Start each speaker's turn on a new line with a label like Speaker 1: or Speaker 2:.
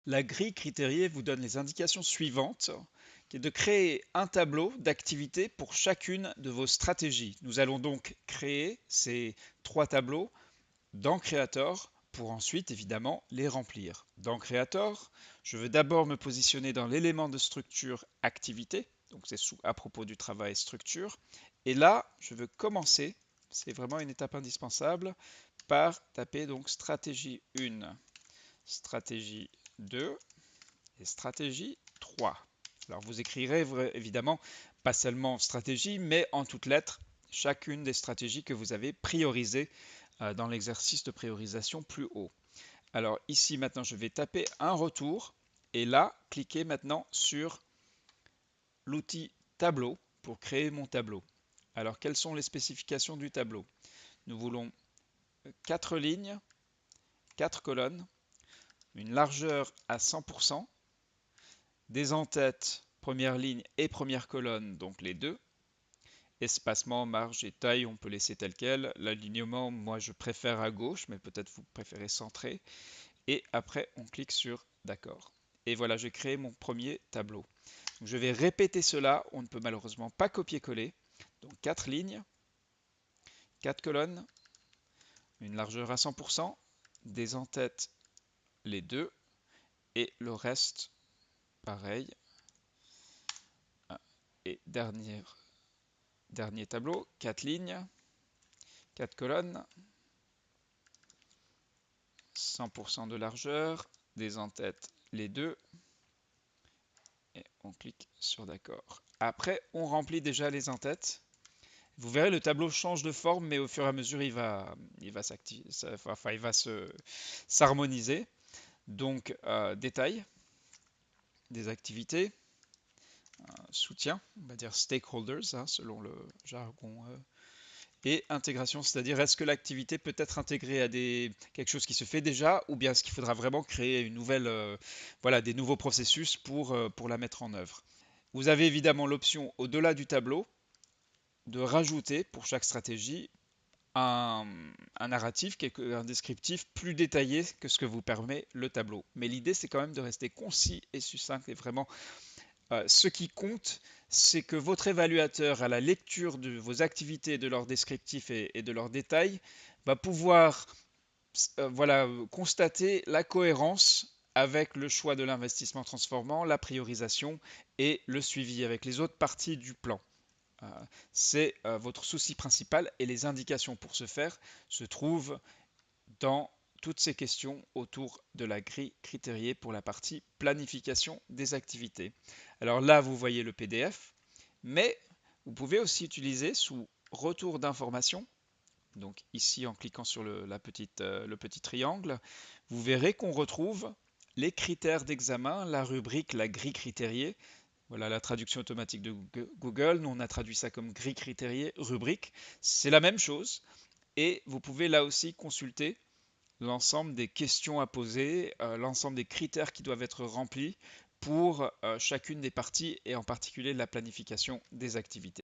Speaker 1: La grille critériée vous donne les indications suivantes, qui est de créer un tableau d'activités pour chacune de vos stratégies. Nous allons donc créer ces trois tableaux dans Creator pour ensuite évidemment les remplir. Dans Creator, je veux d'abord me positionner dans l'élément de structure activité, donc c'est à propos du travail structure, et là je veux commencer, c'est vraiment une étape indispensable, par taper donc stratégie 1, stratégie 2 et stratégie 3. Alors vous écrirez évidemment pas seulement stratégie, mais en toutes lettres chacune des stratégies que vous avez priorisées dans l'exercice de priorisation plus haut. Alors ici maintenant je vais taper un retour et là cliquez maintenant sur l'outil tableau pour créer mon tableau. Alors quelles sont les spécifications du tableau? Nous voulons 4 lignes, 4 colonnes, une largeur à 100%, des en-têtes première ligne et première colonne, donc les deux. Espacement, marge et taille, on peut laisser tel quel. L'alignement, moi je préfère à gauche, mais peut-être vous préférez centré. Et après, on clique sur d'accord. Et voilà, j'ai créé mon premier tableau. Donc, je vais répéter cela, on ne peut malheureusement pas copier-coller. Donc 4 lignes, 4 colonnes, une largeur à 100%, des en-têtes les deux, et le reste, pareil. Et dernier tableau, 4 lignes, 4 colonnes, 100% de largeur, des en-têtes les deux, et on clique sur d'accord. Après, on remplit déjà les en-têtes. Vous verrez, le tableau change de forme, mais au fur et à mesure, il va s'activer, enfin, il va s'harmoniser. Donc, détail des activités, soutien, on va dire stakeholders, hein, selon le jargon, et intégration, c'est-à-dire est-ce que l'activité peut être intégrée à quelque chose qui se fait déjà, ou bien est-ce qu'il faudra vraiment créer une nouvelle, voilà, des nouveaux processus pour la mettre en œuvre. Vous avez évidemment l'option au-delà du tableau de rajouter pour chaque stratégie un, un narratif, un descriptif plus détaillé que ce que vous permet le tableau. Mais l'idée, c'est quand même de rester concis et succinct. Et vraiment, ce qui compte, c'est que votre évaluateur, à la lecture de vos activités, de leurs descriptifs et de leurs détails, va pouvoir voilà, constater la cohérence avec le choix de l'investissement transformant, la priorisation et le suivi avec les autres parties du plan. C'est votre souci principal et les indications pour ce faire se trouvent dans toutes ces questions autour de la grille critériée pour la partie planification des activités. Alors là, vous voyez le PDF, mais vous pouvez aussi utiliser sous retour d'informations, donc ici en cliquant sur le petit triangle, vous verrez qu'on retrouve les critères d'examen, la rubrique, la grille critériée. Voilà la traduction automatique de Google. Nous, on a traduit ça comme grille critériée, rubrique. C'est la même chose. Et vous pouvez là aussi consulter l'ensemble des questions à poser, l'ensemble des critères qui doivent être remplis pour chacune des parties et en particulier la planification des activités.